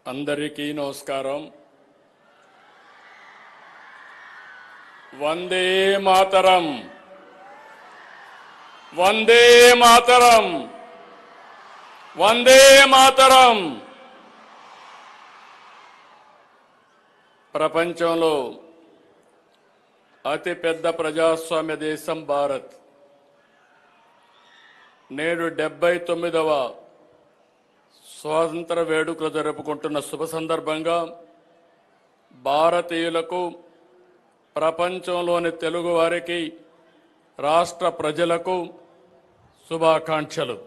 అందరికీ నమస్కారం. వందే మాతరం, వందే మాతరం, వందే మాతరం. ప్రపంచంలో అతిపెద్ద ప్రజాస్వామ్య దేశం భారత్. నేడు 79వ స్వాతంత్ర వేడుకలు జరుపుకుంటున్న శుభ సందర్భంగా భారతీయులకు, ప్రపంచంలోని తెలుగు వారికి, రాష్ట్ర ప్రజలకు శుభాకాంక్షలు.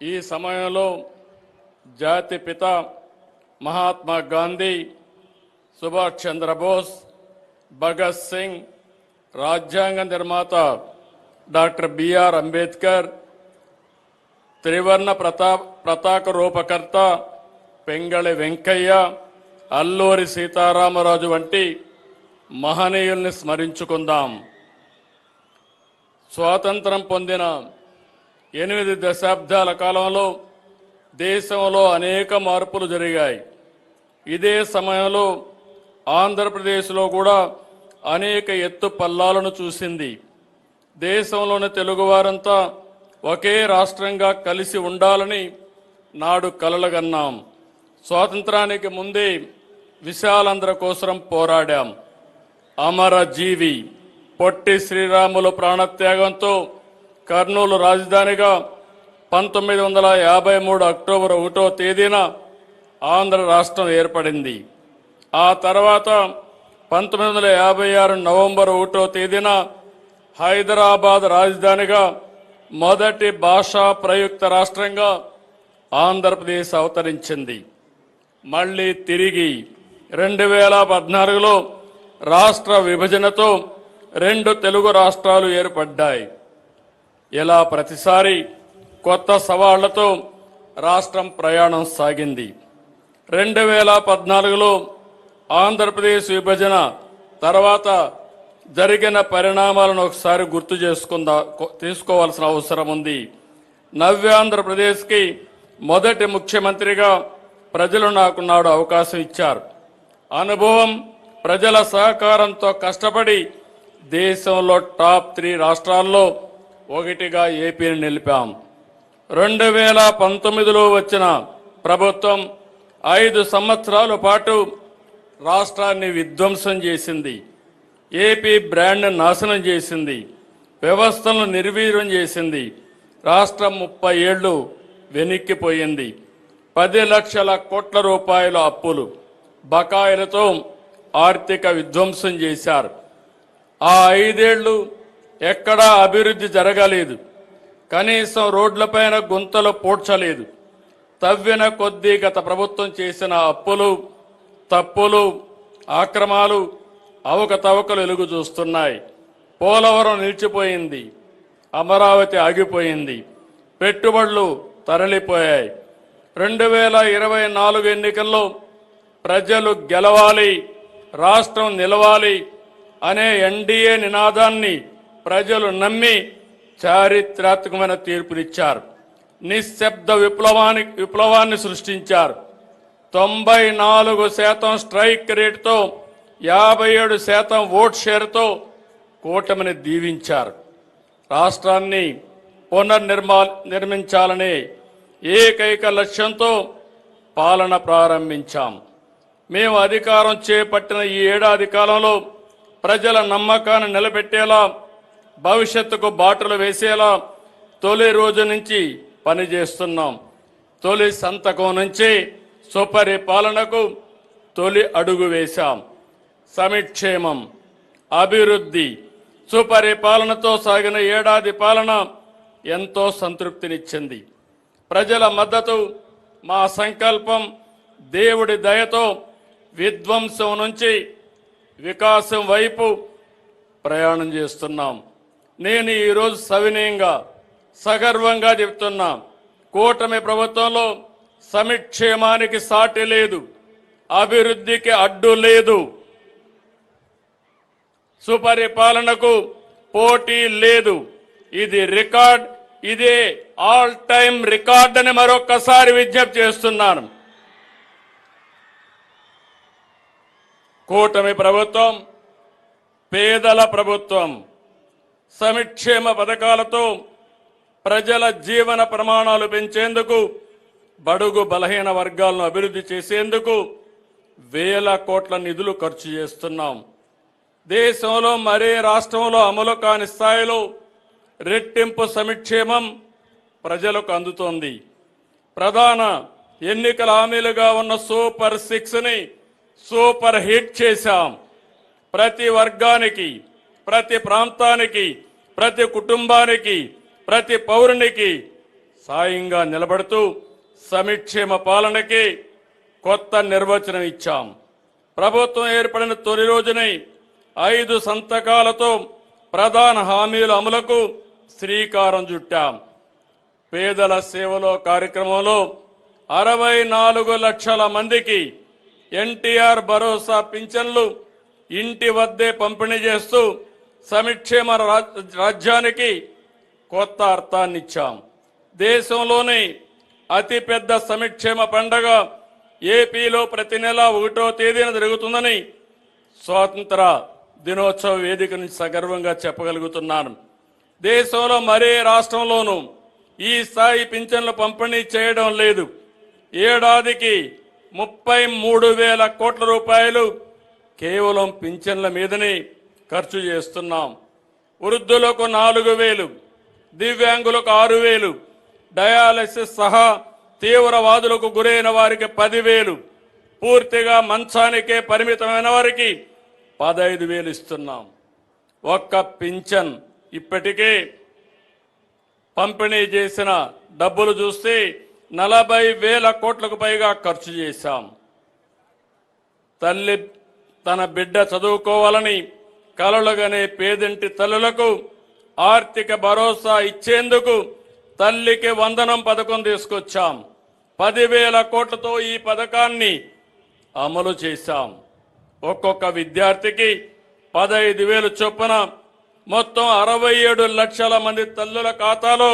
ఈ సమయంలో జాతిపిత మహాత్మా గాంధీ, సుభాష్ చంద్రబోస్, భగత్ సింగ్, రాజ్యాంగ నిర్మాత డాక్టర్ బిఆర్ అంబేద్కర్, త్రివర్ణ పతాక రూపకర్త పెంగళి వెంకయ్య, అల్లూరి సీతారామరాజు వంటి మహనీయుల్ని స్మరించుకుందాం. స్వాతంత్రం పొందిన 8 దశాబ్దాల కాలంలో దేశంలో అనేక మార్పులు జరిగాయి. ఇదే సమయంలో ఆంధ్రప్రదేశ్లో కూడా అనేక ఎత్తు పల్లాలను చూసింది. దేశంలోని తెలుగువారంతా ఒకే రాష్ట్రంగా కలిసి ఉండాలని నాడు కలలుగన్నాం. స్వాతంత్రానికి ముందే విశాలాంధ్ర కోసం పోరాడాం. అమరజీవి పొట్టి శ్రీరాములు ప్రాణత్యాగంతో కర్నూలు రాజధానిగా 1953 అక్టోబర్ 1వ తేదీన ఆంధ్ర రాష్ట్రం ఏర్పడింది. ఆ తర్వాత 1956 నవంబర్ 1వ తేదీన హైదరాబాద్ రాజధానిగా మొదటి భాషా ప్రయుక్త రాష్ట్రంగా ఆంధ్రప్రదేశ్ అవతరించింది. మళ్ళీ తిరిగి 2014లో రాష్ట్ర విభజనతో 2 తెలుగు రాష్ట్రాలు ఏర్పడ్డాయి. ఇలా ప్రతిసారి కొత్త సవాళ్లతో రాష్ట్రం ప్రయాణం సాగింది. 2014లో ఆంధ్రప్రదేశ్ విభజన తర్వాత జరిగిన పరిణామాలను ఒకసారి గుర్తు తీసుకోవాల్సిన అవసరం ఉంది. నవ్యాంధ్రప్రదేశ్కి మొదటి ముఖ్యమంత్రిగా ప్రజలు నాకు నాడు అవకాశం ఇచ్చారు. అనుభవం, ప్రజల సహకారంతో కష్టపడి దేశంలో టాప్ 3 రాష్ట్రాల్లో ఒకటిగా ఏపీని నిలిపాం. 2019లో వచ్చిన ప్రభుత్వం 5 సంవత్సరాల పాటు రాష్ట్రాన్ని విధ్వంసం చేసింది. ఏపీ బ్రాండ్ను నాశనం చేసింది. వ్యవస్థలను నిర్వీర్యం చేసింది. రాష్ట్రం 30 ఏళ్లు వెనక్కిపోయింది. 10 లక్షల కోట్ల రూపాయల అప్పులు, బకాయిలతో ఆర్థిక విధ్వంసం చేశారు. ఆ 5 ఏళ్లు ఎక్కడా అభివృద్ధి జరగలేదు. కనీసం రోడ్లపైన గుంతలు పూడ్చలేదు. తవ్విన కొద్దీ గత ప్రభుత్వం చేసిన అప్పులు, తప్పులు, ఆక్రమాలు, అవకతవకలు వెలుగు చూస్తున్నాయి. పోలవరం నిలిచిపోయింది. అమరావతి ఆగిపోయింది. పెట్టుబడులు తరలిపోయాయి. 2024 ఎన్నికల్లో ప్రజలు గెలవాలి, రాష్ట్రం నిలవాలి అనే ఎన్డీఏ నినాదాన్ని ప్రజలు నమ్మి చారిత్రాత్మకమైన తీర్పునిచ్చారు. నిశ్శబ్ద విప్లవాన్ని సృష్టించారు. 94% స్ట్రైక్ రేటుతో 57% ఓట్ షేర్తో కూటమిని దీవించారు. రాష్ట్రాన్ని నిర్మించాలనే ఏకైక లక్ష్యంతో పాలన ప్రారంభించాం. మేము అధికారం చేపట్టిన ఈ ఏడాది కాలంలో ప్రజల నమ్మకాన్ని నిలబెట్టేలా, భవిష్యత్తుకు బాటలు వేసేలా తొలి రోజు నుంచి పనిచేస్తున్నాం. తొలి సంతకం నుంచి సుపరిపాలనకు తొలి అడుగు వేశాం. సమిక్షేమం, అభివృద్ధి, సుపరిపాలనతో సాగిన ఏడాది పాలన ఎంతో సంతృప్తినిచ్చింది. ప్రజల మద్దతు, మా సంకల్పం, దేవుడి దయతో విధ్వంసం నుంచి వికాసం వైపు ప్రయాణం చేస్తున్నాం. నేను ఈరోజు సవినయంగా, సగర్వంగా చెప్తున్నా, కూటమి ప్రభుత్వంలో సమిక్షేమానికి సాటి లేదు, అభివృద్ధికి అడ్డు లేదు, సుపరిపాలనకు పోటీ లేదు. ఇది రికార్డ్, ఇదే ఆల్ టైమ్ రికార్డ్ అని మరొక్కసారి విజ్ఞప్తి చేస్తున్నాను. కూటమి ప్రభుత్వం పేదల ప్రభుత్వం. సంక్షేమ పథకాలతో ప్రజల జీవన ప్రమాణాలు పెంచేందుకు, బడుగు బలహీన వర్గాలను అభివృద్ధి చేసేందుకు వేల కోట్ల నిధులు ఖర్చు చేస్తున్నాం. దేశంలో మరే రాష్ట్రంలో అమలు కాని స్థాయిలో రెట్టింపు సంక్షేమం ప్రజలకు అందుతోంది. ప్రధాన ఎన్నికల హామీలుగా ఉన్న సూపర్ 6ని సూపర్ హిట్ చేశాం. ప్రతి వర్గానికి, ప్రతి ప్రాంతానికి, ప్రతి కుటుంబానికి, ప్రతి పౌరునికి సాయంగా నిలబడుతూ సంక్షేమ పాలనకి కొత్త నిర్వచనం ఇచ్చాం. ప్రభుత్వం ఏర్పడిన తొలి రోజునే 5 సంతకాలతో ప్రధాన హామీల అమలుకు శ్రీకారం చుట్టాం. పేదల సేవలో కార్యక్రమంలో 64 లక్షల మందికి ఎన్టీఆర్ భరోసా పింఛన్లు ఇంటి వద్దే పంపిణీ చేస్తూ సంక్షేమ రాజ్యానికి కొత్త అర్థాన్నిచ్చాం. దేశంలోనే అతిపెద్ద సంక్షేమ పండగ ఏపీలో ప్రతి నెల 1వ తేదీన జరుగుతుందని స్వాతంత్ర దినోత్సవ వేదిక నుంచి సగర్వంగా చెప్పగలుగుతున్నాను. దేశంలో మరే రాష్ట్రంలోనూ ఈ స్థాయి పింఛన్లు పంపిణీ చేయడం లేదు. ఏడాదికి 33,000 కోట్ల రూపాయలు కేవలం పింఛన్ల మీదనే ఖర్చు చేస్తున్నాం. వృద్ధులకు 4,000, దివ్యాంగులకు 6,000, డయాలసిస్ సహా తీవ్రవాదులకు గురైన వారికి 10,000, పూర్తిగా మంచానికే పరిమితమైన వారికి 15,000 ఇస్తున్నాం. ఒక్క పింఛన్ ఇప్పటికే పంపిణీ చేసిన డబ్బులు చూస్తే 40,000 కోట్లకు పైగా ఖర్చు చేశాం. తల్లి తన బిడ్డ చదువుకోవాలని కలలుగనే పేదింటి తల్లులకు ఆర్థిక భరోసా ఇచ్చేందుకు తల్లికి వందనం పథకం తీసుకొచ్చాం. 10,000 కోట్లతో ఈ పథకాన్ని అమలు చేశాం. ఒక్కొక్క విద్యార్థికి 15,000 చొప్పున మొత్తం 67 లక్షల మంది తల్లుల ఖాతాలో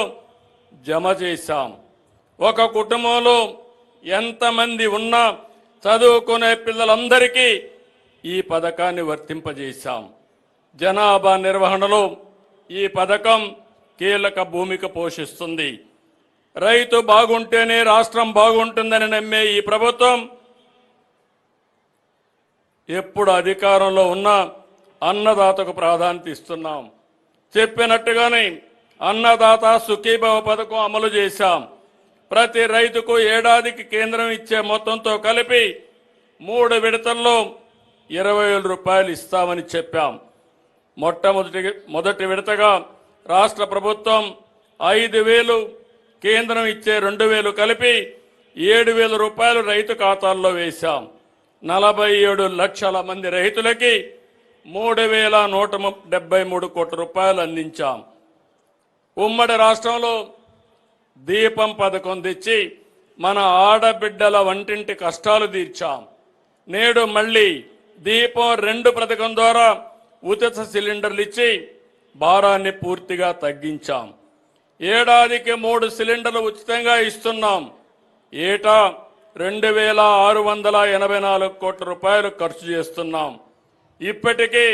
జమ చేశాం. ఒక కుటుంబంలో ఎంతమంది ఉన్నా చదువుకునే పిల్లలందరికీ ఈ పథకాన్ని వర్తింపజేశాం. జనాభా నిర్వహణలో ఈ పథకం కీలక భూమిక పోషిస్తుంది. రైతు బాగుంటేనే రాష్ట్రం బాగుంటుందని నమ్మే ఈ ప్రభుత్వం ఎప్పుడు అధికారంలో ఉన్నా అన్నదాతకు ప్రాధాన్యత ఇస్తున్నాం. చెప్పినట్టుగానే అన్నదాత సుఖీభవ పథకం అమలు చేశాం. ప్రతి రైతుకు ఏడాదికి కేంద్రం ఇచ్చే మొత్తంతో కలిపి 3 విడతల్లో 20,000 రూపాయలు ఇస్తామని చెప్పాం. మొదటి విడతగా రాష్ట్ర ప్రభుత్వం 5,000, కేంద్రం ఇచ్చే 2,000 కలిపి 7,000 రూపాయలు రైతు ఖాతాల్లో వేశాం. 47 లక్షల మంది రైతులకి 3,173 కోట్ల రూపాయలు అందించాం. ఉమ్మడి రాష్ట్రంలో దీపం పథకం తెచ్చి మన ఆడబిడ్డల వంటింటి కష్టాలు తీర్చాం. నేడు మళ్ళీ దీపం 2 పథకం ద్వారా ఉచిత సిలిండర్లు ఇచ్చి భారాన్ని పూర్తిగా తగ్గించాం. ఏడాదికి 3 సిలిండర్లు ఉచితంగా ఇస్తున్నాం. ఏటా 2,684 కోట్ల రూపాయలు ఖర్చు చేస్తున్నాం. ఇప్పటికీ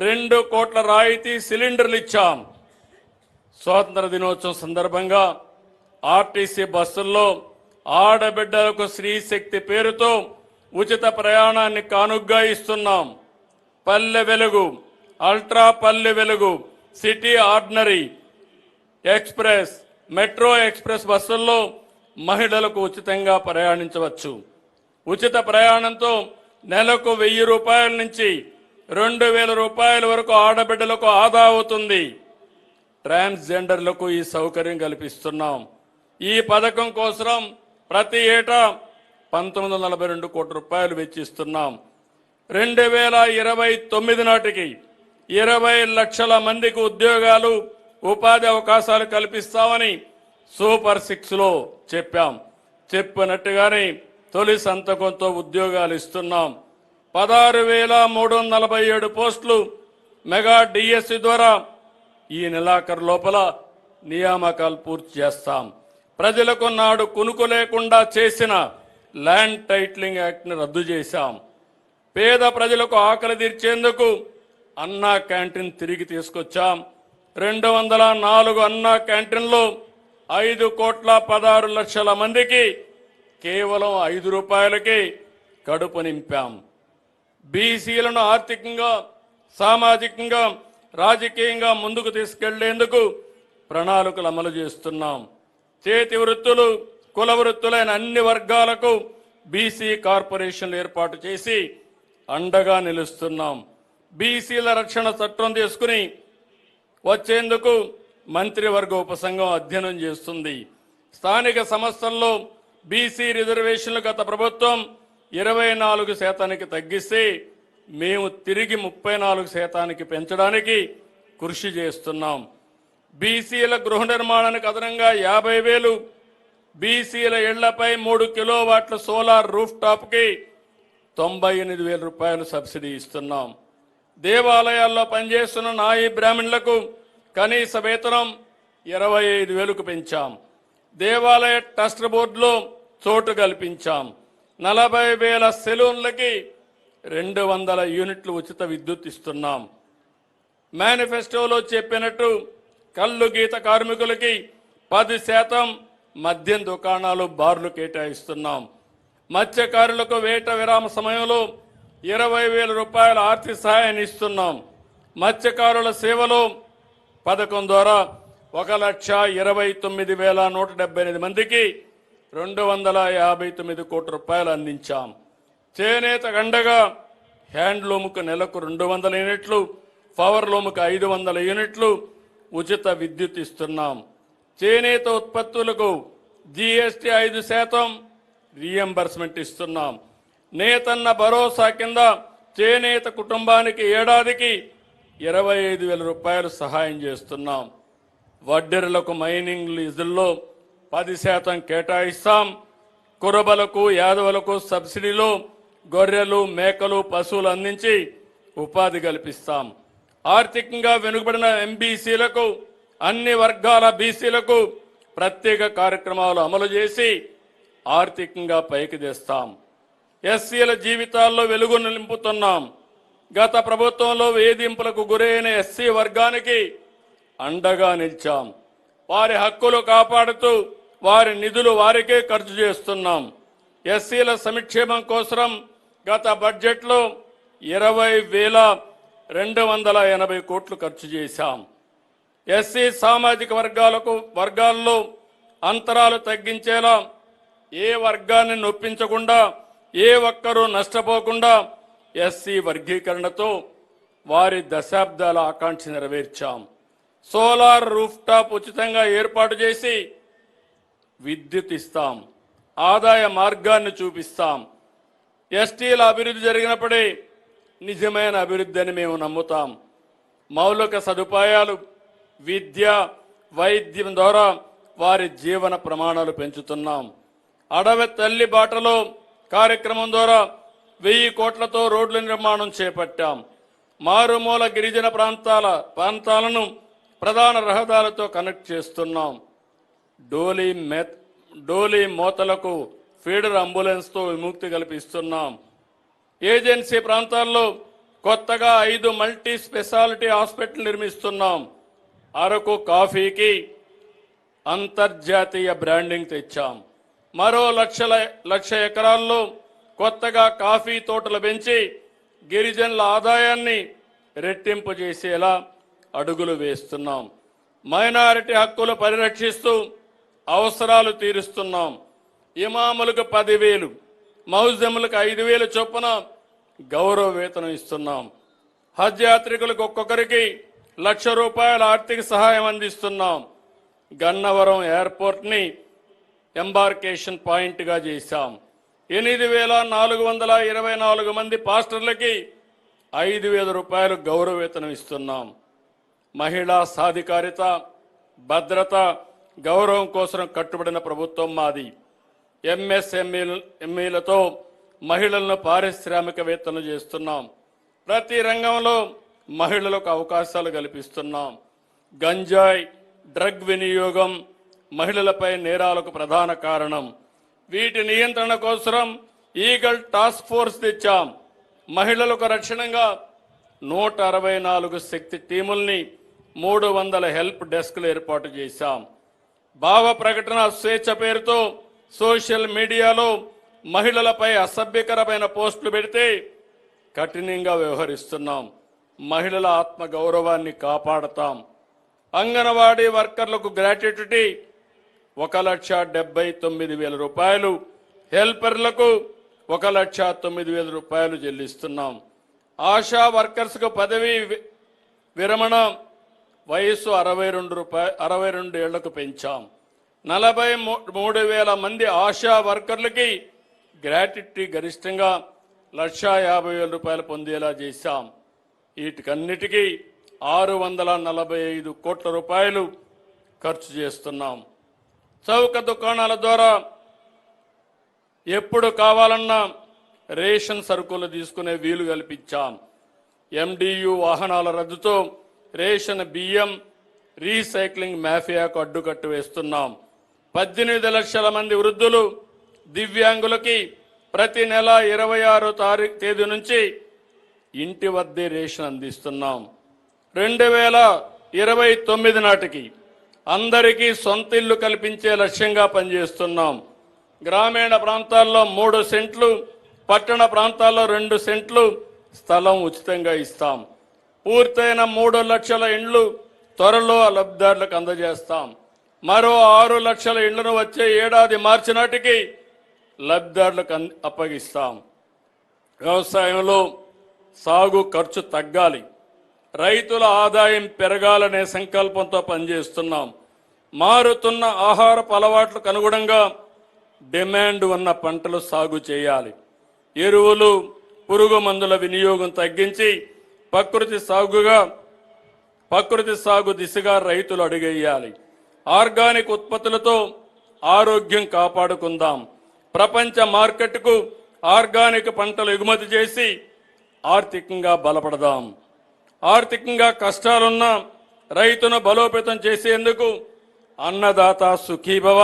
2 కోట్ల రాయితీ సిలిండర్లు ఇచ్చాం. స్వాతంత్ర దినోత్సవం సందర్భంగా ఆర్టీసీ బస్సుల్లో ఆడబిడ్డలకు స్త్రీ శక్తి పేరుతో ఉచిత ప్రయాణాన్ని కానుగ్గా ఇస్తున్నాం. Palle Velugu, ultra Palle Velugu, city ordinary express, metro express బస్సుల్లో మహిళలకు ఉచితంగా ప్రయాణించవచ్చు. ఉచిత ప్రయాణంతో నెలకు 1,000 రూపాయల నుంచి 2,000 రూపాయల వరకు ఆడబిడ్డలకు ఆదా అవుతుంది. ట్రాన్స్జెండర్లకు ఈ సౌకర్యం కల్పిస్తున్నాం. ఈ పథకం కోసం ప్రతి ఏటా 1,942 కోట్ల రూపాయలు వెచ్చిస్తున్నాం. 2029 నాటికి 20 లక్షల మందికి ఉద్యోగాలు, ఉపాధి అవకాశాలు కల్పిస్తామని సూపర్ 6లో చెప్పాం. చెప్పినట్టుగానే తొలి సంతకంతో ఉద్యోగాలు ఇస్తున్నాం. 16,347 పోస్టులు మెగా డిఎస్సి ద్వారా ఈ నెలాఖరు లోపల నియామకాలు పూర్తి చేస్తాం. ప్రజలకు నాడు కునుకు లేకుండా చేసిన ల్యాండ్ టైటిలింగ్ యాక్ట్ని రద్దు చేశాం. పేద ప్రజలకు ఆకలి తీర్చేందుకు అన్నా క్యాంటీన్ తిరిగి తీసుకొచ్చాం. 204 అన్నా క్యాంటీన్లో 5,16,00,000 మందికి కేవలం 5 రూపాయలకి కడుపు నింపాం. బీసీలను ఆర్థికంగా, సామాజికంగా, రాజకీయంగా ముందుకు తీసుకెళ్లేందుకు ప్రణాళికలు అమలు చేస్తున్నాం. చేతి వృత్తులు, కుల వృత్తులైన అన్ని వర్గాలకు బీసీ కార్పొరేషన్లు ఏర్పాటు చేసి అండగా నిలుస్తున్నాం. బీసీల రక్షణ చట్టం తీసుకుని వచ్చేందుకు మంత్రివర్గ ఉపసంఘం అధ్యయనం చేస్తుంది. స్థానిక సంస్థల్లో బీసీ రిజర్వేషన్లు గత ప్రభుత్వం 24% తగ్గిస్తే మేము తిరిగి 34% పెంచడానికి కృషి చేస్తున్నాం. బీసీల గృహ నిర్మాణానికి అదనంగా 50,000, బీసీల ఇళ్లపై 3 కిలోవాట్ల సోలార్ రూఫ్ టాప్కి 98,000 రూపాయలు సబ్సిడీ ఇస్తున్నాం. దేవాలయాల్లో పనిచేస్తున్న నాయి బ్రాహ్మణులకు కనీస వేతనం 25,000కు పెంచాం. దేవాలయ ట్రస్ట్ బోర్డులో చోటు కల్పించాం. 40,000 సెలూన్లకి 200 యూనిట్లు ఉచిత విద్యుత్ ఇస్తున్నాం. మేనిఫెస్టోలో చెప్పినట్టు కల్లు గీత కార్మికులకి 10% మద్యం దుకాణాలు, బార్లు కేటాయిస్తున్నాం. మత్స్యకారులకు వేట విరామ సమయంలో 20,000 రూపాయల ఆర్థిక సహాయాన్ని ఇస్తున్నాం. మత్స్యకారుల సేవలో పథకం ద్వారా 1,29,178 మందికి 259 కోట్ల రూపాయలు అందించాం. చేనేత గండగా హ్యాండ్లూమ్కు నెలకు 200 యూనిట్లు, పవర్ లూమ్కు 500 యూనిట్లు ఉచిత విద్యుత్ ఇస్తున్నాం. చేనేత ఉత్పత్తులకు జీఎస్టీ 5% రీఎంబర్స్మెంట్ ఇస్తున్నాం. నేతన్న భరోసా కింద చేనేత కుటుంబానికి ఏడాదికి 25,000 రూపాయలు సహాయం చేస్తున్నాం. వడ్డెరులకు మైనింగ్ లీజుల్లో 10% కేటాయిస్తాం. కురబలకు, యాదవులకు సబ్సిడీలో గొర్రెలు, మేకలు, పశువులు అందించి ఉపాధి కల్పిస్తాం. ఆర్థికంగా వెనుకబడిన ఎంబీసీలకు, అన్ని వర్గాల బీసీలకు ప్రత్యేక కార్యక్రమాలు అమలు చేసి ఆర్థికంగా పైకి తెస్తాం. ఎస్సీల జీవితాల్లో వెలుగును నింపుతున్నాం. గత ప్రభుత్వంలో వేధింపులకు గురైన ఎస్సీ వర్గానికి అండగా నిలిచాం. వారి హక్కులు కాపాడుతూ వారి నిధులు వారికే ఖర్చు చేస్తున్నాం. ఎస్సీల సంక్షేమం కోసం గత బడ్జెట్లో 20,280 కోట్లు ఖర్చు చేశాం. ఎస్సీ సామాజిక వర్గాల్లో అంతరాలు తగ్గించేలా, ఏ వర్గాన్ని నొప్పించకుండా, ఏ ఒక్కరూ నష్టపోకుండా ఎస్సీ వర్గీకరణతో వారి దశాబ్దాల ఆకాంక్ష నెరవేర్చాం. సోలార్ రూఫ్ టాప్ ఉచితంగా ఏర్పాటు చేసి విద్యుత్ ఇస్తాం. ఆదాయ మార్గాన్ని చూపిస్తాం. ఎస్టీల అభివృద్ధి జరిగినప్పుడే నిజమైన అభివృద్ధి అని మేము నమ్ముతాం. మౌలిక సదుపాయాలు, విద్య, వైద్యం ద్వారా వారి జీవన ప్రమాణాలు పెంచుతున్నాం. అడవి తల్లి బాటలో కార్యక్రమం ద్వారా 1,000 కోట్లతో రోడ్ల నిర్మాణం చేపట్టాం. మారుమూల గిరిజన ప్రాంతాలను ప్రధాన రహదారులతో కనెక్ట్ చేస్తున్నాం. డోలీ మోతలకు ఫీడర్ అంబులెన్స్తో విముక్తి కల్పిస్తున్నాం. ఏజెన్సీ ప్రాంతాల్లో కొత్తగా 5 మల్టీ స్పెషాలిటీ హాస్పిటల్ నిర్మిస్తున్నాం. అరకు కాఫీకి అంతర్జాతీయ బ్రాండింగ్ తెచ్చాం. మరో 1,00,000 ఎకరాల్లో కొత్తగా కాఫీ తోటలు పెంచి గిరిజనుల ఆదాయాన్ని రెట్టింపు చేసేలా అడుగులు వేస్తున్నాం. మైనారిటీ హక్కులు పరిరక్షిస్తూ అవసరాలు తీరుస్తున్నాం. ఇమాములకు 10,000, మౌజములకు 5,000 చొప్పున గౌరవ వేతనం ఇస్తున్నాం. హజ్ యాత్రికులకు ఒక్కొక్కరికి 1,00,000 రూపాయల ఆర్థిక సహాయం అందిస్తున్నాం. గన్నవరం ఎయిర్పోర్ట్ని ఎంబార్కేషన్ పాయింట్గా చేశాం. 8,424 మంది పాస్టర్లకి 5,000 రూపాయలు గౌరవ వేతనం ఇస్తున్నాం. మహిళా సాధికారిత, భద్రత, గౌరవం కోసం కట్టుబడిన ప్రభుత్వం మాది. ఎంఎస్ఎంఈలతో మహిళలను పారిశ్రామికవేత్తలు చేస్తున్నాం. ప్రతి రంగంలో మహిళలకు అవకాశాలు కల్పిస్తున్నాం. గంజాయి, డ్రగ్ వినియోగం మహిళలపై నేరాలకు ప్రధాన కారణం. వీటి నియంత్రణ కోసం ఈగల్ టాస్క్ ఫోర్స్ తెచ్చాం. మహిళలకు రక్షణగా 164 శక్తి టీముల్ని 300 హెల్ప్ డెస్క్లు ఏర్పాటు చేశాం. భావ ప్రకటన స్వేచ్ఛ పేరుతో సోషల్ మీడియాలో మహిళలపై అసభ్యకరమైన పోస్టులు పెడితే కఠినంగా వ్యవహరిస్తున్నాం. మహిళల ఆత్మ గౌరవాన్ని కాపాడతాం. అంగన్వాడీ వర్కర్లకు గ్రాట్యుటీ 1,79,000 రూపాయలు, హెల్పర్లకు 1,09,000 రూపాయలు చెల్లిస్తున్నాం. ఆశా వర్కర్స్కు పదవీ విరమణ వయస్సు 62 ఏళ్లకు పెంచాం. 43,000 మంది ఆశా వర్కర్లకి గ్రాట్యుటీ గరిష్టంగా 1,50,000 రూపాయలు పొందేలా చేశాం. వీటికన్నిటికీ 645 కోట్ల రూపాయలు ఖర్చు చేస్తున్నాం. చౌక దుకాణాల ద్వారా ఎప్పుడు కావాలన్నా రేషన్ సరుకులు తీసుకునే వీలు కల్పించాం. MDU వాహనాల రద్దుతో రేషన్ బియ్యం రీసైక్లింగ్ మాఫియాకు అడ్డుకట్టు వేస్తున్నాం. 18 లక్షల మంది వృద్ధులు దివ్యాంగులకి ప్రతి నెల 26వ తేదీ నుంచి ఇంటి వద్దే రేషన్ అందిస్తున్నాం. 2029 నాటికి అందరికీ సొంత ఇల్లు కల్పించే లక్ష్యంగా పనిచేస్తున్నాం. గ్రామీణ ప్రాంతాల్లో 3 సెంట్లు, పట్టణ ప్రాంతాల్లో 2 సెంట్లు స్థలం ఉచితంగా ఇస్తాం. పూర్తయిన 3 లక్షల ఇండ్లు త్వరలో లబ్ధిదారులకు అందజేస్తాం. మరో 6 లక్షల ఇండ్లను వచ్చే ఏడాది మార్చి నాటికి లబ్ధిదారులకు అప్పగిస్తాం. వ్యవసాయంలో సాగు ఖర్చు తగ్గాలి, రైతుల ఆదాయం పెరగాలనే సంకల్పంతో పనిచేస్తున్నాం. మారుతున్న ఆహారపు అలవాట్లకు అనుగుణంగా డిమాండ్ ఉన్న పంటలు సాగు చేయాలి. ఎరువులు, పురుగు మందుల వినియోగం తగ్గించి ప్రకృతి సాగు దిశగా రైతులు అడుగేయాలి. ఆర్గానిక్ ఉత్పత్తులతో ఆరోగ్యం కాపాడుకుందాం. ప్రపంచ మార్కెట్కు ఆర్గానిక్ పంటలు ఎగుమతి చేసి ఆర్థికంగా బలపడదాం. ఆర్థికంగా కష్టాలున్న రైతును బలోపేతం చేసేందుకు అన్నదాత సుఖీభవ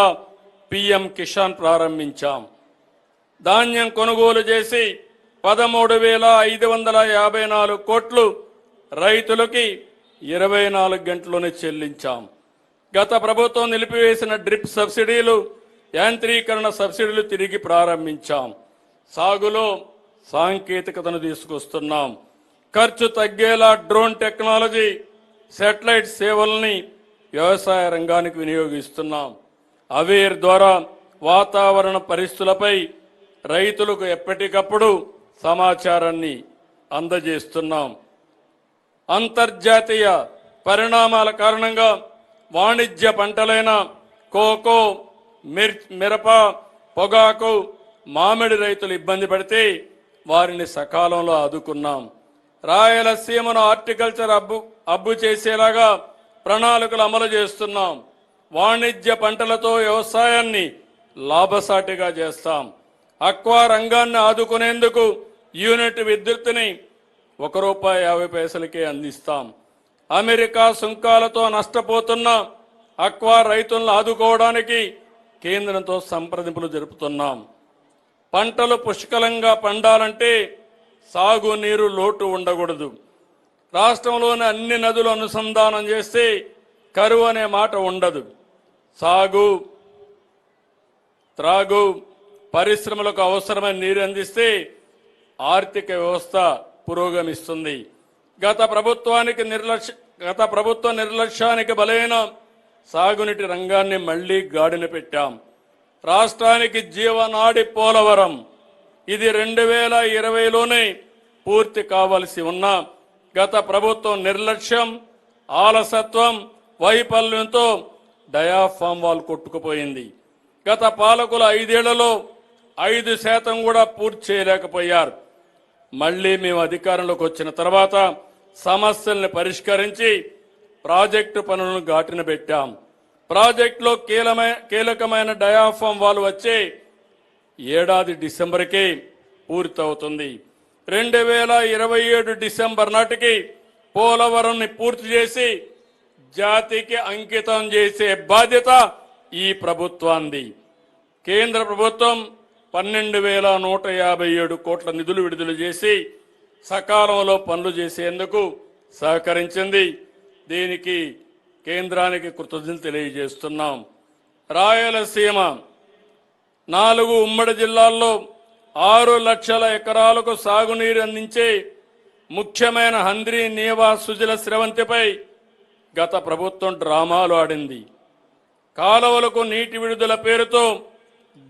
PM కిసాన్ ప్రారంభించాం. ధాన్యం కొనుగోలు చేసి 13,554 కోట్లు రైతులకి 24 గంటల్లోనే చెల్లించాం. గత ప్రభుత్వం నిలిపివేసిన డ్రిప్ సబ్సిడీలు, యాంత్రీకరణ సబ్సిడీలు తిరిగి ప్రారంభించాం. సాగులో సాంకేతికతను తీసుకొస్తున్నాం. ఖర్చు తగ్గేలా డ్రోన్ టెక్నాలజీ, శాటిలైట్ సేవల్ని వ్యవసాయ రంగానికి వినియోగిస్తున్నాం. అవేర్ ద్వారా వాతావరణ పరిస్థితులపై రైతులకు ఎప్పటికప్పుడు సమాచారాన్ని అందజేస్తున్నాం. అంతర్జాతీయ పరిణామాల కారణంగా వాణిజ్య పంటలైన కోకో, మిరప, పొగాకు, మామిడి రైతులు ఇబ్బంది పడితే వారిని సకాలంలో ఆదుకున్నాం. రాయలసీమను హార్టికల్చర్ అబ్బు చేసేలాగా ప్రణాళికలు అమలు చేస్తున్నాం. వాణిజ్య పంటలతో వ్యవసాయాన్ని లాభసాటిగా చేస్తాం. అక్వా రంగాన్ని ఆదుకునేందుకు యూనిట్ విద్యుత్తుని ₹1.50కే అందిస్తాం. అమెరికా సుంకాలతో నష్టపోతున్న అక్వా రైతులను ఆదుకోవడానికి కేంద్రంతో సంప్రదింపులు జరుపుతున్నాం. పంటలు పుష్కలంగా పండాలంటే సాగునీరు లోటు ఉండకూడదు. రాష్ట్రంలోని అన్ని నదులు అనుసంధానం చేస్తే కరువు అనే మాట ఉండదు. సాగు, త్రాగు, పరిశ్రమలకు అవసరమైన నీరు అందిస్తే ఆర్థిక వ్యవస్థ పురోగమిస్తుంది. గత ప్రభుత్వ నిర్లక్ష్యానికి బలైన సాగునీటి రంగాన్ని మళ్లీ గాడిన పెట్టాం. రాష్ట్రానికి జీవనాడి పోలవరం ఇది 2020లోనే పూర్తి కావలసి ఉన్న గత ప్రభుత్వం నిర్లక్ష్యం, ఆలసత్వం, వైఫల్యంతో డయాఫామ్ వాల్ కొట్టుకుపోయింది. గత పాలకుల 5 ఏళ్లలో 5% కూడా పూర్తి చేయలేకపోయారు. మళ్లీ మేము అధికారంలోకి వచ్చిన తర్వాత సమస్యల్ని పరిష్కరించి ప్రాజెక్టు పనులను గాటిన పెట్టాం. ప్రాజెక్టులో కీలకమైన డయాఫామ్ వాల్ వచ్చే ఏడాది డిసెంబర్కి పూర్తవుతుంది. 2027 డిసెంబర్ నాటికి పోలవరంని పూర్తి చేసి జాతికి అంకితం చేసే బాధ్యత ఈ ప్రభుత్వాన్ని. కేంద్ర ప్రభుత్వం 12,157 కోట్ల నిధులు విడుదల చేసి సకాలంలో పనులు చేసేందుకు సహకరించింది. దీనికి కేంద్రానికి కృతజ్ఞతలు తెలియజేస్తున్నాం. రాయలసీమ 4 ఉమ్మడి జిల్లాల్లో 6 లక్షల ఎకరాలకు సాగునీరు అందించే ముఖ్యమైన హంద్రీ నీవా సుజల స్రవంతిపై గత ప్రభుత్వం డ్రామాలు ఆడింది. కాలువలకు నీటి విడుదల పేరుతో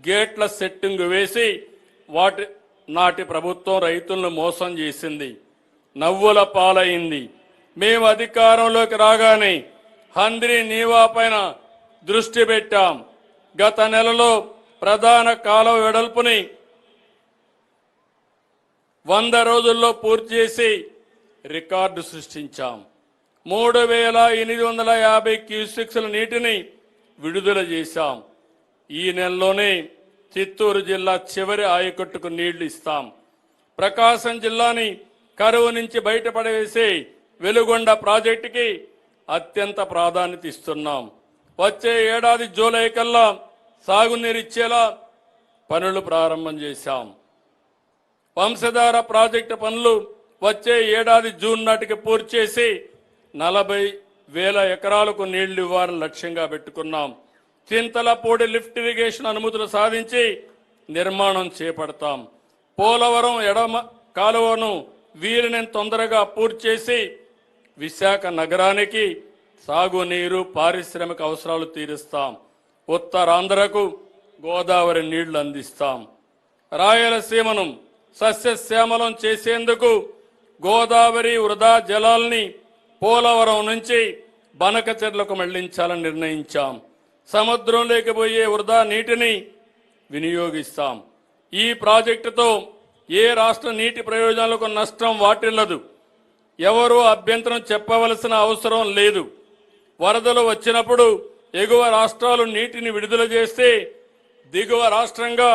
గేట్ల సెట్టింగ్ వేసి నాటి ప్రభుత్వం రైతులను మోసం చేసింది, నవ్వుల పాలైంది. మేము అధికారంలోకి రాగానే హంద్రీ నీవా పైన దృష్టి పెట్టాం. గత నెలలో ప్రధాన కాలువ వెడల్పుని 100 రోజుల్లో పూర్తి చేసి రికార్డు సృష్టించాం. 3850 క్యూసెక్స్ల నీటిని విడుదల చేశాం. ఈ నెలలోనే చిత్తూరు జిల్లా చివరి ఆయకట్టుకు నీళ్లు ఇస్తాం. ప్రకాశం జిల్లాని కరువు నుంచి బయటపడవేసే వెలుగొండ ప్రాజెక్టుకి అత్యంత ప్రాధాన్యత ఇస్తున్నాం. వచ్చే ఏడాది జూలై కల్లా సాగునీరు ఇచ్చేలా పనులు ప్రారంభం చేశాం. వంశధార ప్రాజెక్టు పనులు వచ్చే ఏడాది జూన్ నాటికి పూర్తి చేసి 40,000 ఎకరాలకు నీళ్లు ఇవ్వాలని లక్ష్యంగా పెట్టుకున్నాం. చింతలపూడి లిఫ్ట్ ఇరిగేషన్ అనుమతులు సాధించి నిర్మాణం చేపడతాం. పోలవరం ఎడమ కాలువను వీరిని తొందరగా పూర్తి చేసి విశాఖ నగరానికి సాగునీరు పారిశ్రామిక అవసరాలు తీరుస్తాం. ఉత్తరాంధ్రకు గోదావరి నీళ్లు అందిస్తాం. రాయలసీమను సస్యశ్యామలం చేసేందుకు గోదావరి వృధా జలాల్ని పోలవరం నుంచి బనకచెర్లకు మళ్లించాలని నిర్ణయించాం. సముద్రంలోకి పోయే వృధా నీటిని వినియోగిస్తాం. ఈ ప్రాజెక్టుతో ఏ రాష్ట్ర నీటి ప్రయోజనాలకు నష్టం వాటిల్లదు. ఎవరూ అభ్యంతరం చెప్పవలసిన అవసరం లేదు. వరదలు వచ్చినప్పుడు ఎగువ రాష్ట్రాలు నీటిని విడుదల చేస్తే దిగువ రాష్ట్రంగా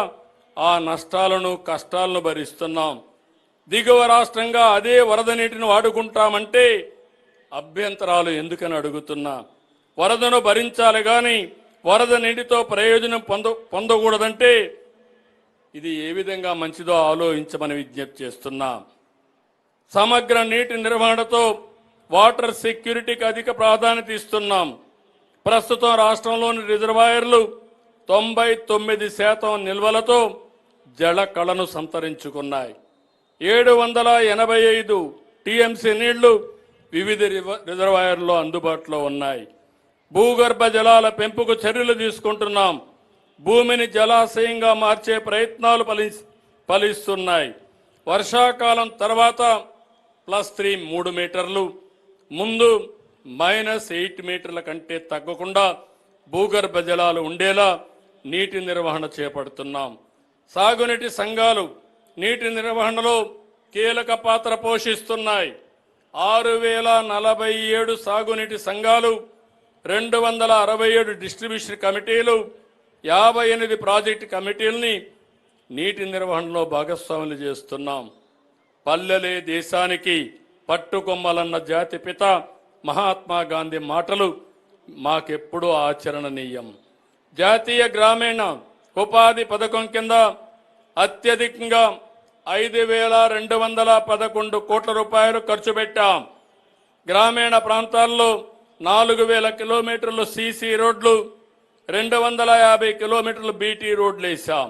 ఆ నష్టాలను కష్టాలను భరిస్తున్నాం. దిగువ రాష్ట్రంగా అదే వరద నీటిని వాడుకుంటామంటే అభ్యంతరాలు ఎందుకని అడుగుతున్నా. వరదను భరించాలి కానీ వరద నీటితో ప్రయోజనం పొందకూడదంటే ఇది ఏ విధంగా మంచిదో ఆలోచించమని విజ్ఞప్తి చేస్తున్నా. సమగ్ర నీటి నిర్వహణతో వాటర్ సెక్యూరిటీకి అధిక ప్రాధాన్యత ఇస్తున్నాం. ప్రస్తుతం రాష్ట్రంలోని రిజర్వాయర్లు 99% నిల్వలతో జల కళను సంతరించుకున్నాయి. 785 టీఎంసీ నీళ్లు వివిధ రిజర్వాయర్లో అందుబాటులో ఉన్నాయి. భూగర్భ జలాల పెంపుకు చర్యలు తీసుకుంటున్నాం. భూమిని జలాశయంగా మార్చే ప్రయత్నాలు ఫలిస్తున్నాయి. వర్షాకాలం తర్వాత +3 3 మీటర్లు, ముందు -8 మీటర్ల కంటే తగ్గకుండా భూగర్భ జలాలు ఉండేలా నీటి నిర్వహణ చేపడుతున్నాం. సాగునీటి సంఘాలు నీటి నిర్వహణలో కీలక పాత్ర పోషిస్తున్నాయి. 6047 సాగునీటి సంఘాలు, 267 డిస్ట్రిబ్యూషన్ కమిటీలు, 58 ప్రాజెక్టు కమిటీలని నీటి నిర్వహణలో భాగస్వాములు చేస్తున్నాం. పల్లెలే దేశానికి పట్టుకొమ్మలన్న జాతిపిత మహాత్మా గాంధీ మాటలు మాకెప్పుడూ ఆచరణనీయం. జాతీయ గ్రామీణ ఉపాధి పథకం కింద అత్యధికంగా 5,211 కోట్ల రూపాయలు ఖర్చు పెట్టాం. గ్రామీణ ప్రాంతాల్లో 4,000 కిలోమీటర్లు సీసీ రోడ్లు, 250 కిలోమీటర్లు బీటీ రోడ్లు వేశాం.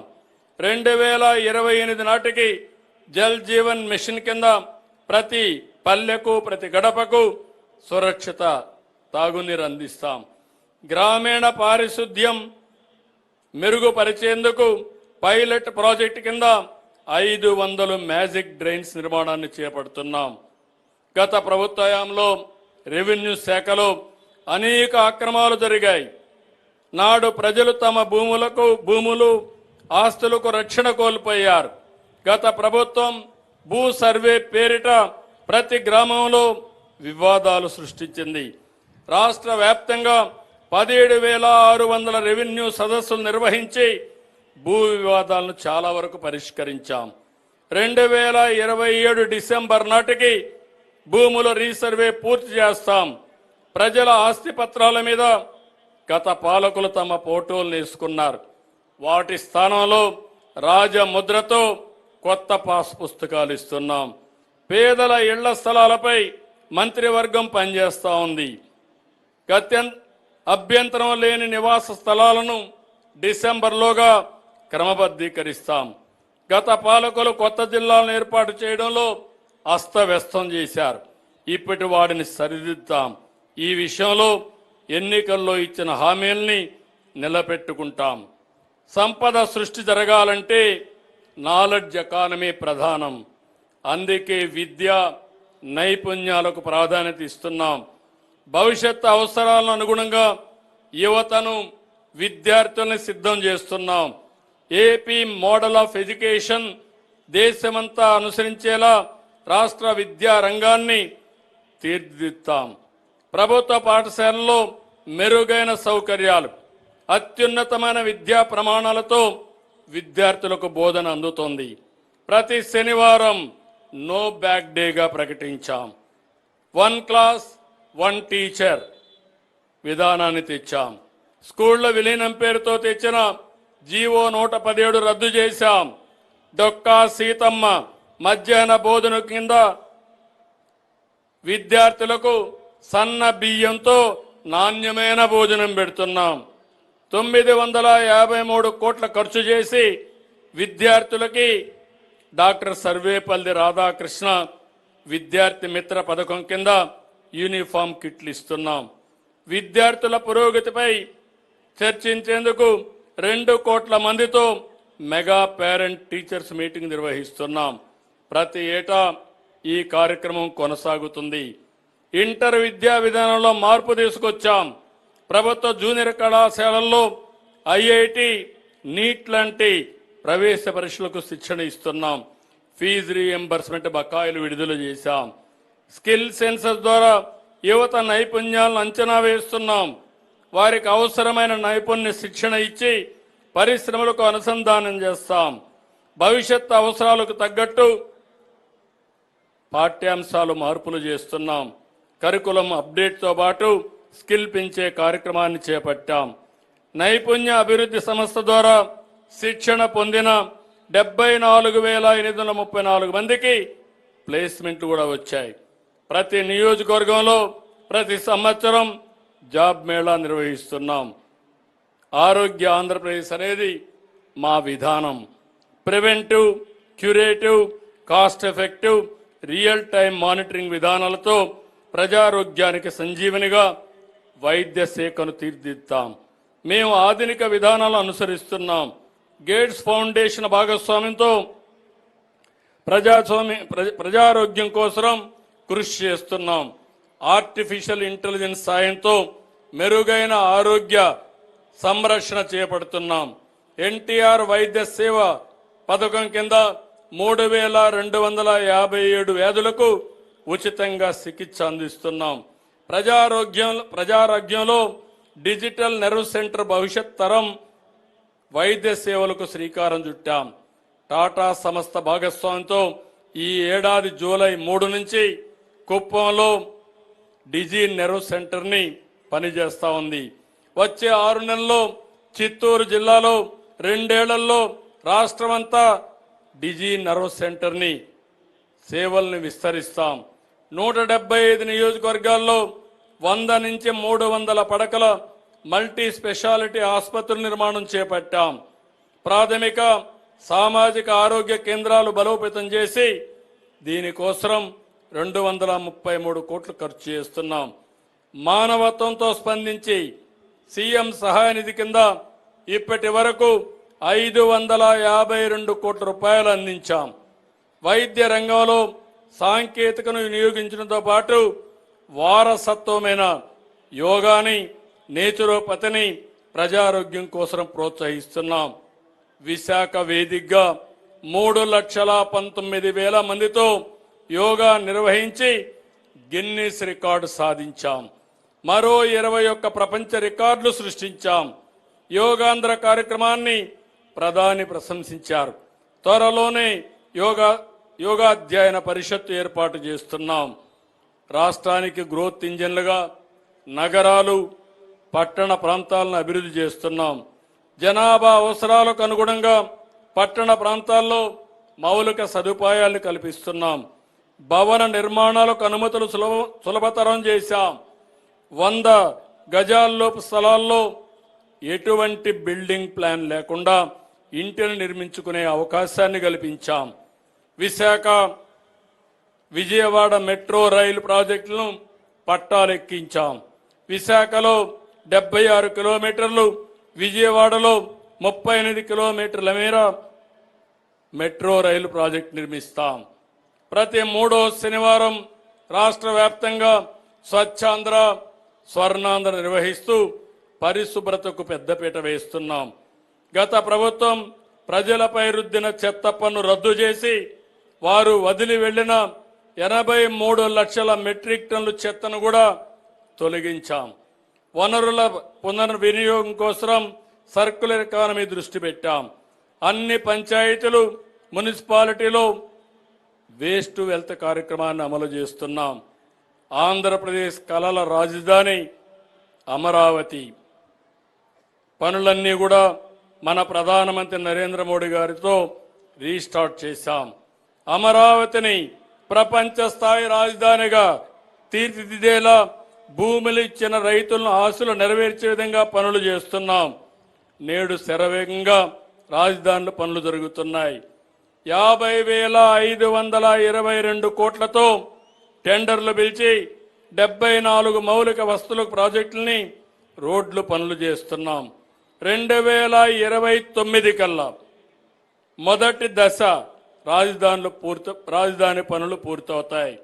2028 నాటికి జల్ జీవన్ మిషన్ కింద ప్రతి పల్లెకు ప్రతి గడపకు సురక్షిత తాగునీరు అందిస్తాం. గ్రామీణ పారిశుద్ధ్యం మెరుగుపరిచేందుకు పైలట్ ప్రాజెక్టు కింద 500 మ్యాజిక్ డ్రైన్స్ నిర్మాణాన్ని చేపడుతున్నాం. గత ప్రభుత్వ హయాంలో రెవెన్యూ శాఖలో అనేక అక్రమాలు జరిగాయి. నాడు ప్రజలు తమ భూములు ఆస్తులకు రక్షణ కోల్పోయారు. గత ప్రభుత్వం భూ సర్వే పేరిట ప్రతి గ్రామంలో వివాదాలు సృష్టించింది. రాష్ట్ర వ్యాప్తంగా 17,600 రెవెన్యూ సదస్సులు నిర్వహించి భూ వివాదాలను చాలా వరకు పరిష్కరించాం. 2027 డిసెంబర్ నాటికి భూముల రీసర్వే పూర్తి చేస్తాం. ప్రజల ఆస్తి పత్రాల మీద గత పాలకులు తమ ఫోటోలు వేసుకున్నారు. వాటి స్థానంలో రాజముద్రతో కొత్త పాస్ పుస్తకాలు ఇస్తున్నాం. పేదల ఇళ్ల స్థలాలపై మంత్రివర్గం పనిచేస్తూ ఉంది. అభ్యంతరం లేని నివాస స్థలాలను డిసెంబర్లోగా క్రమబద్ధీకరిస్తాం. గత పాలకులు కొత్త జిల్లాలను ఏర్పాటు చేయడంలో అస్తవ్యస్తం చేశారు. ఇప్పటి వాడిని సరిదిద్దాం. ఈ విషయంలో ఎన్నికల్లో ఇచ్చిన హామీల్ని నిలబెట్టుకుంటాం. సంపద సృష్టి జరగాలంటే నాలెడ్జ్ ఎకానమీ ప్రధానం. అందుకే విద్య నైపుణ్యాలకు ప్రాధాన్యత ఇస్తున్నాం. భవిష్యత్తు అవసరాలను అనుగుణంగా యువతను విద్యార్థుల్ని సిద్ధం చేస్తున్నాం. ఏపీ మోడల్ ఆఫ్ ఎడ్యుకేషన్ దేశమంతా అనుసరించేలా రాష్ట్ర విద్యా రంగాన్ని తీర్చిదిద్దాం. ప్రభుత్వ పాఠశాలల్లో మెరుగైన సౌకర్యాలు, అత్యున్నతమైన విద్యా ప్రమాణాలతో విద్యార్థులకు బోధన అందుతోంది. ప్రతి శనివారం నో బ్యాక్ డేగా ప్రకటించాం. 1 క్లాస్ 1 టీచర్ విధానాన్ని తెచ్చాం. స్కూళ్ల విలీనం పేరుతో తెచ్చిన జీవో 117 రద్దు చేశాం. డొక్కా సీతమ్మ మధ్యాహ్న భోజన కింద విద్యార్థులకు సన్న బియ్యంతో నాణ్యమైన భోజనం పెడుతున్నాం. 953 కోట్ల ఖర్చు చేసి విద్యార్థులకి డాక్టర్ సర్వేపల్లి రాధాకృష్ణ విద్యార్థి మిత్ర పథకం కింద యూనిఫామ్ కిట్లు ఇస్తున్నాం. విద్యార్థుల పురోగతిపై చర్చించేందుకు 2 కోట్ల మందితో మెగా పేరెంట్ టీచర్స్ మీటింగ్ నిర్వహిస్తున్నాం. ప్రతి ఏటా ఈ కార్యక్రమం కొనసాగుతుంది. ఇంటర్ విద్యా విధానంలో మార్పు తీసుకొచ్చాం. ప్రభుత్వ జూనియర్ కళాశాలల్లో ఐఐటి, నీట్ లాంటి ప్రవేశ పరీక్షలకు శిక్షణ ఇస్తున్నాం. ఫీజు రీఎంబర్స్మెంట్ బకాయిలు విడుదల చేశాం. స్కిల్ సెన్సస్ ద్వారా యువత నైపుణ్యాలను అంచనా వేస్తున్నాం. వారికి అవసరమైన నైపుణ్య శిక్షణ ఇచ్చి పరిశ్రమలకు అనుసంధానం చేస్తాం. భవిష్యత్ అవసరాలకు తగ్గట్టు పాఠ్యాంశాలు మార్పులు చేస్తున్నాం. కరికులం అప్డేట్తో పాటు స్కిల్ పెంచే కార్యక్రమాన్ని చేపట్టాం. నైపుణ్య అభివృద్ధి సంస్థ ద్వారా శిక్షణ పొందిన 74,834 మందికి ప్లేస్మెంట్లు కూడా వచ్చాయి. ప్రతి నియోజకవర్గంలో ప్రతి సంవత్సరం జాబ్ మేళా నిర్వహిస్తున్నాం. ఆరోగ్య ఆంధ్రప్రదేశ్ అనేది మా విధానం. Preventive, curative, cost effective, real time monitoring విధానాలతో ప్రజారోగ్యానికి సంజీవనిగా వైద్య శాఖను తీర్చిదిద్దాం. మేము ఆధునిక విధానాలు అనుసరిస్తున్నాం. గేట్స్ ఫౌండేషన్ భాగస్వామ్యంతో ప్రజారోగ్యం కోసం కృషి చేస్తున్నాం. ఆర్టిఫిషియల్ ఇంటెలిజెన్స్ సాయంతో మెరుగైన ఆరోగ్య సంరక్షణ చేపడుతున్నాం. ఎన్టీఆర్ వైద్య సేవ పథకం కింద 3,257 వ్యాధులకు ఉచితంగా చికిత్స అందిస్తున్నాం. ప్రజారోగ్యంలో డిజిటల్ నెర్వ్ సెంటర్ భవిష్యత్ తరం వైద్య సేవలకు శ్రీకారం చుట్టాం. టాటా సంస్థ భాగస్వామ్యంతో ఈ ఏడాది జూలై 3 నుంచి కుప్పంలో డిజి నెర్వ్ సెంటర్ని పనిచేస్తూ ఉంది. వచ్చే 6 నెలల్లో చిత్తూరు జిల్లాలో 2 ఏళ్లలో రాష్ట్రమంతా డిజి నెర్వ్ సెంటర్ని సేవల్ని విస్తరిస్తాం. 175 నియోజకవర్గాల్లో 100 నుంచి 300 పడకల మల్టీ స్పెషాలిటీ ఆసుపత్రుల నిర్మాణం చేపట్టాం. ప్రాథమిక సామాజిక ఆరోగ్య కేంద్రాలు బలోపేతం చేసి దీనికోసం 233 కోట్లు ఖర్చు చేస్తున్నాం. మానవత్వంతో స్పందించి సీఎం సహాయ నిధి కింద ఇప్పటి వరకు 552 కోట్ల రూపాయలు అందించాం. వైద్య రంగంలో సాంకేతికను వినియోగించడంతో పాటు వారసత్వమైన యోగాని, నేచురోపతిని ప్రజారోగ్యం కోసం ప్రోత్సహిస్తున్నాం. విశాఖ వేదికగా 3,19,000 మందితో యోగా నిర్వహించి గిన్నిస్ రికార్డు సాధించాం. మరో 21 ప్రపంచ రికార్డులు సృష్టించాం. యోగాంధ్ర కార్యక్రమాన్ని ప్రధాని ప్రశంసించారు. త్వరలోనే యోగాధ్యయన పరిషత్తు ఏర్పాటు చేస్తున్నాం. రాష్ట్రానికి గ్రోత్ ఇంజన్లుగా నగరాలు, పట్టణ ప్రాంతాలను అభివృద్ధి చేస్తున్నాం. జనాభా అవసరాలకు అనుగుణంగా పట్టణ ప్రాంతాల్లో మౌలిక సదుపాయాలను కల్పిస్తున్నాం. భవన నిర్మాణాలకు అనుమతులు సులభతరం చేశాం. 100 గజాల్లోపు స్థలాల్లో ఎటువంటి బిల్డింగ్ ప్లాన్ లేకుండా ఇంటిని నిర్మించుకునే అవకాశాన్ని కల్పించాం. విశాఖ విజయవాడ మెట్రో రైలు ప్రాజెక్టులను పట్టాలెక్కించాం. విశాఖలో 76 కిలోమీటర్లు, విజయవాడలో 38 కిలోమీటర్ల మేర మెట్రో రైలు ప్రాజెక్టు నిర్మిస్తాం. ప్రతి 3వ శనివారం రాష్ట్ర వ్యాప్తంగా స్వచ్ఛాంధ్ర, స్వర్ణాంధ్ర నిర్వహిస్తూ పరిశుభ్రతకు పెద్దపీట వేస్తున్నాం. గత ప్రభుత్వం ప్రజలపై రుద్దిన చెత్త పన్ను రద్దు చేసి వారు వదిలి వెళ్లిన 83 లక్షల మెట్రిక్ టన్నుల చెత్తను కూడా తొలగించాం. వనరుల పునర్వినియోగం కోసం సర్క్యులర్ ఎకానమీ దృష్టి పెట్టాం. అన్ని పంచాయతీలు, మున్సిపాలిటీలో వేస్ట్ టు వెల్త్ కార్యక్రమాన్ని అమలు చేస్తున్నాం. ఆంధ్రప్రదేశ్ కళల రాజధాని అమరావతి పనులన్నీ కూడా మన ప్రధానమంత్రి నరేంద్ర మోడీ గారితో రీస్టార్ట్ చేశాం. అమరావతిని ప్రపంచ స్థాయి రాజధానిగా తీర్చిదిద్దేలా భూములు ఇచ్చిన రైతులను ఆశలు నెరవేర్చే విధంగా పనులు చేస్తున్నాం. నేడు శరవేగంగా రాజధానిలో పనులు జరుగుతున్నాయి. 50,522 కోట్లతో టెండర్లు పిలిచి 74 మౌలిక వస్తువుల ప్రాజెక్టులని రోడ్లు పనులు చేస్తున్నాం. 2029 కల్లా మొదటి దశ రాజధాని పనులు పూర్తవుతాయి.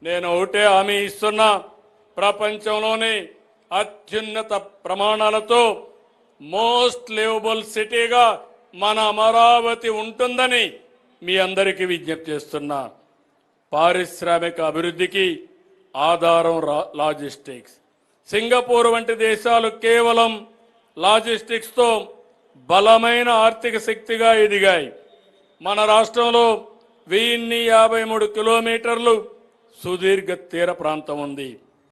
నేను ఒకటే హామీ ఇస్తున్నా, ప్రపంచంలోనే అత్యున్నత ప్రమాణాలతో మోస్ట్ లివబుల్ సిటీగా మన అమరావతి ఉంటుందని మీ అందరికీ విజ్ఞప్తి చేస్తున్నా. పారిశ్రామిక అభివృద్ధికి ఆధారం లాజిస్టిక్స్. సింగపూర్ వంటి దేశాలు కేవలం లాజిస్టిక్స్తో బలమైన ఆర్థిక శక్తిగా ఎదిగాయి. మన రాష్ట్రంలో 1053 కిలోమీటర్లు సుదీర్ఘ తీర ప్రాంతం ఉంది.